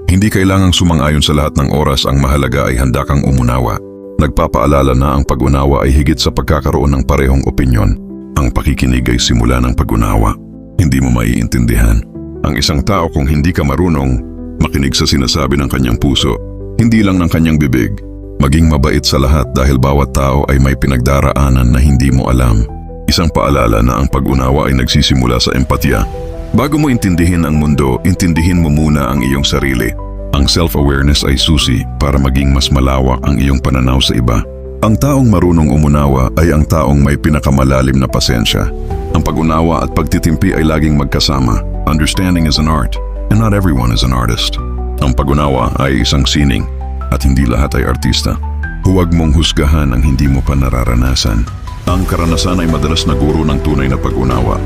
Hindi kailangang sumang-ayon sa lahat ng oras, ang mahalaga ay handa kang umunawa. Nagpapaalala na ang pag-unawa ay higit sa pagkakaroon ng parehong opinyon. Ang pakikinig ay simula ng pag-unawa. Hindi mo maiintindihan ang isang tao kung hindi ka marunong makinig sa sinasabi ng kanyang puso, hindi lang ng kanyang bibig. Maging mabait sa lahat dahil bawat tao ay may pinagdaraanan na hindi mo alam. Isang paalala na ang pag-unawa ay nagsisimula sa empatya. Bago mo intindihin ang mundo, intindihin mo muna ang iyong sarili. Ang self-awareness ay susi para maging mas malawak ang iyong pananaw sa iba. Ang taong marunong umunawa ay ang taong may pinakamalalim na pasensya. Ang pag-unawa at pagtitimpi ay laging magkasama. Understanding is an art, and not everyone is an artist. Ang pag-unawa ay isang sining, at hindi lahat ay artista. Huwag mong husgahan ang hindi mo pa nararanasan. Ang karanasan ay madalas na guro ng tunay na pag-unawa.